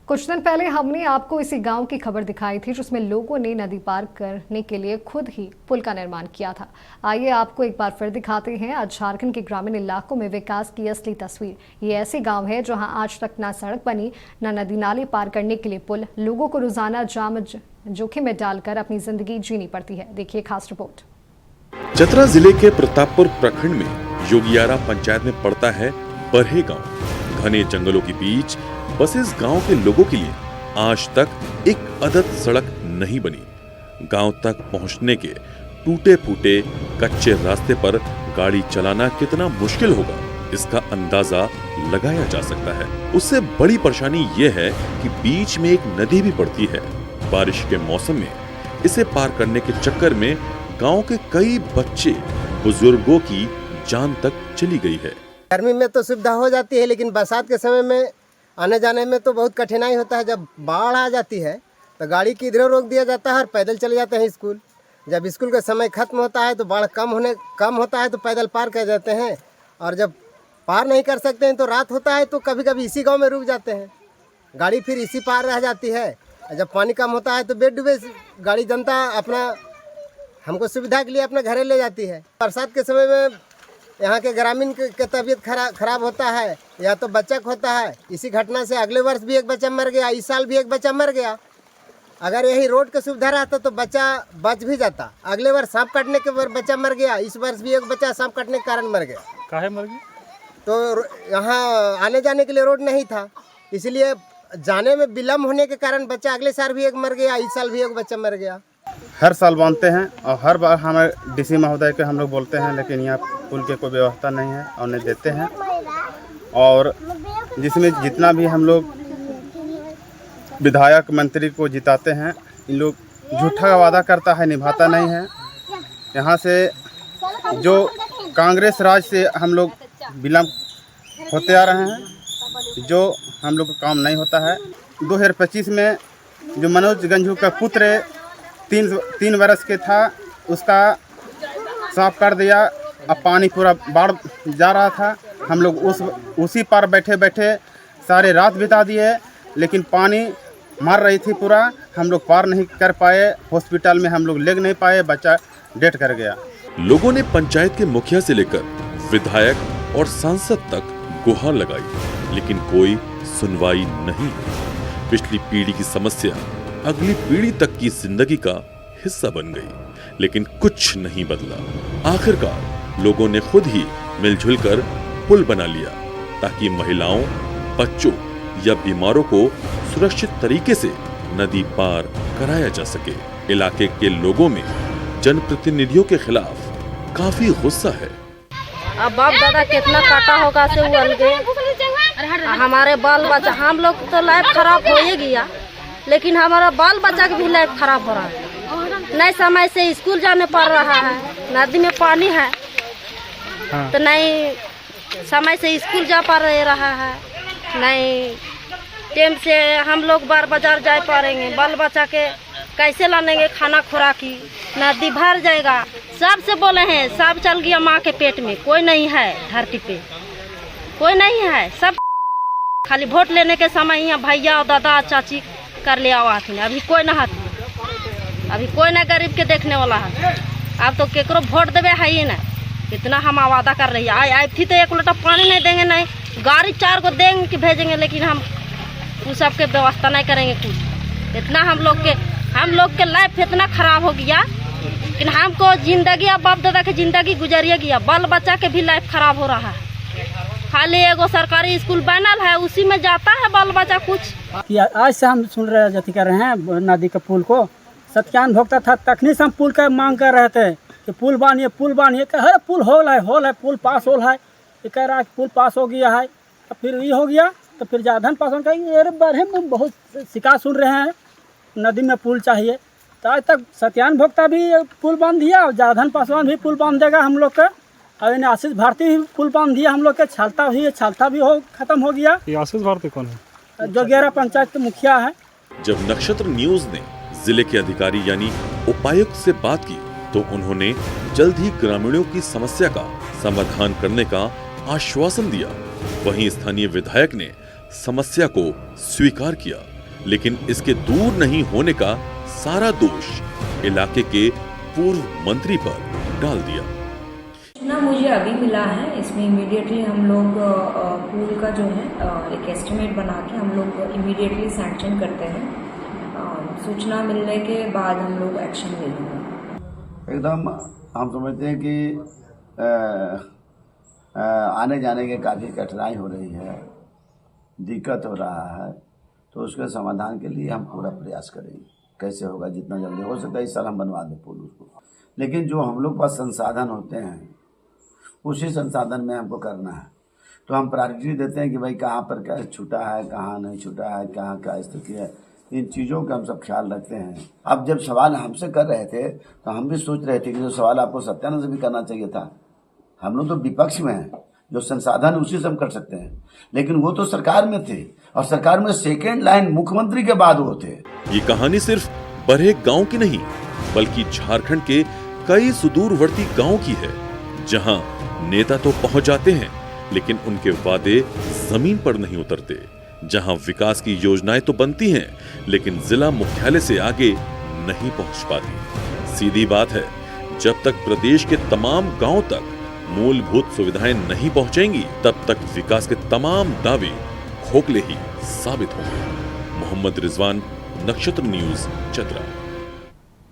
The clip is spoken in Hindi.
कुछ दिन पहले हमने आपको इसी गांव की खबर दिखाई थी जिसमें लोगों ने नदी पार करने के लिए खुद ही पुल का निर्माण किया था। आइए आपको एक बार फिर दिखाते हैं आज झारखंड के ग्रामीण इलाकों में विकास की असली तस्वीर। ये ऐसे गांव है जहां आज तक ना सड़क बनी, ना नदी नाले पार करने के लिए पुल। लोगों को रोजाना जाम जोखिम में डालकर अपनी जिंदगी जीनी पड़ती है। देखिए खास रिपोर्ट। चतरा जिले के प्रतापपुर प्रखंड में योगियारा पंचायत में पड़ता है बरहे गांव। घने जंगलों के बीच बस इस गांव के लोगों के लिए आज तक एक अदद सड़क नहीं बनी। गांव तक पहुंचने के टूटे फूटे कच्चे रास्ते पर गाड़ी चलाना कितना मुश्किल होगा, इसका अंदाजा लगाया जा सकता है। उससे बड़ी परेशानी ये है कि बीच में एक नदी भी पड़ती है। बारिश के मौसम में इसे पार करने के चक्कर में गांव के कई बच्चे, बुजुर्गों की जान तक चली गई है। गर्मी में तो सुविधा हो जाती है, लेकिन बरसात के समय में आने जाने में तो बहुत कठिनाई होता है। जब बाढ़ आ जाती है तो गाड़ी की इधर रोक दिया जाता है और पैदल चले जाते हैं स्कूल। जब स्कूल का समय खत्म होता है तो बाढ़ कम होता है तो पैदल पार कर जाते हैं, और जब पार नहीं कर सकते हैं तो रात होता है तो कभी कभी इसी गांव में रुक जाते हैं। गाड़ी फिर इसी पार रह जाती है। जब पानी कम होता है तो बेड डूबे गाड़ी जनता अपना हमको सुविधा के लिए अपने घरे ले जाती है। बरसात के समय में यहाँ के ग्रामीण के तबीयत खराब होता है या तो बच्चा होता है। इसी घटना से अगले वर्ष भी एक बच्चा मर गया, इस साल भी एक बच्चा मर गया। अगर यही रोड की सुविधा रहता तो बच्चा बच भी जाता। अगले वर्ष सांप काटने के बच्चा मर गया, इस वर्ष भी एक बच्चा सांप काटने के कारण मर गया। काहे मर गया? तो यहाँ आने जाने के लिए रोड नहीं था, इसलिए जाने में विलम्ब होने के कारण बच्चा अगले साल भी एक मर गया, इस साल भी एक बच्चा मर गया। हर साल बांधते हैं और हर बार हमें डीसी महोदय के हम लोग बोलते हैं, लेकिन यहाँ पुल की कोई व्यवस्था नहीं है और नहीं देते हैं। और जिसमें जितना भी हम लोग विधायक मंत्री को जिताते हैं, इन लोग झूठा वादा करता है, निभाता नहीं है। यहाँ से जो कांग्रेस राज से हम लोग विलम्ब होते आ रहे हैं, जो हम लोग का काम नहीं होता है। 2025 में जो मनोज गंझू का पुत्र 3 वर्ष के था, उसका साफ कर दिया। अब पानी पूरा बाढ़ जा रहा था, हम लोग उसी पर बैठे बैठे सारे रात बिता दिए, लेकिन पानी मार रही थी पूरा। हम लोग पार नहीं कर पाए, हॉस्पिटल में हम लोग ले नहीं पाए, बच्चा डेथ कर गया। लोगों ने पंचायत के मुखिया से लेकर विधायक और सांसद तक गुहार लगाई, लेकिन कोई सुनवाई नहीं। पिछली पीढ़ी की समस्या अगली पीढ़ी तक की जिंदगी का हिस्सा बन गई, लेकिन कुछ नहीं बदला। आखिरकार लोगों ने खुद ही मिलजुल कर पुल बना लिया ताकि महिलाओं, बच्चों या बीमारों को सुरक्षित तरीके से नदी पार कराया जा सके। इलाके के लोगों में जनप्रतिनिधियों के खिलाफ काफी गुस्सा है। अब बाप दादा कितना काटा होगा से वो अलगे, हमारे बाल बच्चा, हम लोग तो लाइफ खराब हो ही गया, लेकिन हमारा बाल बच्चा की भी लाइफ खराब हो रहा है। नहीं समय से स्कूल जाने पड़ रहा है, नदी में पानी है तो नहीं समय से स्कूल जा पा रहा है, नहीं टाइम से हम लोग बार बाजार जा पाएंगे। बाल बच्चा के कैसे लानेंगे खाना खुराकी, नदी भर जाएगा। सब से बोले हैं, सब चल गया माँ के पेट में, कोई नहीं है धरती पे, कोई नहीं है। सब खाली वोट लेने के समय यहाँ भैया और दादा चाची कर ले आवा थी, अभी कोई ना हाथी, अभी कोई ना गरीब के देखने वाला है। अब तो केकरो वोट देवे है ही ना, इतना हम वादा कर रही है। आई थी तो एक लोटा पानी नहीं देंगे, नहीं गाड़ी 4 को देंगे कि भेजेंगे, लेकिन हम उस सब के व्यवस्था नहीं करेंगे कुछ। इतना हम लोग के लाइफ इतना खराब हो गया, लेकिन हमको जिंदगी, अब बाप दादा की जिंदगी गुजरिए गया, बाल बच्चा के भी लाइफ खराब हो रहा है। खाली एगो सरकारी स्कूल बनल है, उसी में जाता है बाल बच्चा कुछ। आज से हम सुन रहे जति कर रहे हैं नदी के पुल को सत्यान भोगता था, तखनी से हम पुल का मांग कर रहे थे कि पुल बानिए हर पुल होल है, पुल पास होल है। ये कह रहा है पुल पास हो गया है, तो फिर ये हो गया तो फिर जाधन पासवान कहेंगे अरे बरहे में बहुत शिकायत सुन रहे हैं, नदी में पुल चाहिए। तो आज तक सत्यान भोक्ता भी पुल बांध दिया और जाधन पासवान भी पुल बांध देगा हम लोग का। और इन्हें आशीष भारती भी पुल बांध दिया हम लोग के। छालता भी खत्म हो गया। ये आशीष भारती कौन है? जोगियारा पंचायत के मुखिया है। जब नक्षत्र न्यूज ने जिले के अधिकारी यानी उपायुक्त से बात की तो उन्होंने जल्द ही ग्रामीणों की समस्या का समाधान करने का आश्वासन दिया। वहीं स्थानीय विधायक ने समस्या को स्वीकार किया लेकिन इसके दूर नहीं होने का सारा दोष इलाके के पूर्व मंत्री पर डाल दिया। ना मुझे अभी मिला है, इसमें इमीडिएटली हम लोग पूल का जो है एक एस्टिमेट बना के हम लोग इमीडिएटली सैंक्शन करते हैं। सूचना मिलने के बाद हम लोग एक्शन ले लेंगे। एकदम हम समझते हैं कि आने जाने के काफ़ी कठिनाई हो रही है, दिक्कत हो रहा है, तो उसके समाधान के लिए हम पूरा प्रयास करेंगे। कैसे होगा, जितना जल्दी हो सकता है इस साल हम बनवा दें पुल उसको। लेकिन जो हम लोग पास संसाधन होते हैं उसी संसाधन में हमको करना है, तो हम प्रायोरिटी देते हैं कि भाई कहाँ पर क्या छूटा है, कहाँ नहीं छूटा है, कहाँ क्या स्थिति है, इन चीज़ों का हम सब ख्याल रखते हैं। अब जब सवाल हमसे कर रहे थे तो हम भी सोच रहे थे कि जो सवाल आपको सत्यानंद से भी करना चाहिए था। हम लोग तो विपक्ष में हैं, जो संसाधन उसी से हम कर सकते हैं, लेकिन वो तो सरकार में थे और सरकार में सेकेंड लाइन मुख्यमंत्री के बाद वो थे। ये कहानी सिर्फ बरहेग गांव की नहीं, बल्कि झारखंड के कई सुदूरवर्ती गांव की है, जहां नेता तो पहुंच जाते हैं लेकिन उनके वादे जमीन पर नहीं उतरते, जहां विकास की योजनाएं तो बनती हैं लेकिन जिला मुख्यालय से आगे नहीं पहुंच पाती। सीधी बात है, जब तक प्रदेश के तमाम गांव तक मूलभूत सुविधाएं नहीं पहुंचेंगी तब तक विकास के तमाम दावे खोखले ही साबित होंगे। मोहम्मद रिजवान, नक्षत्र न्यूज़, चतरा।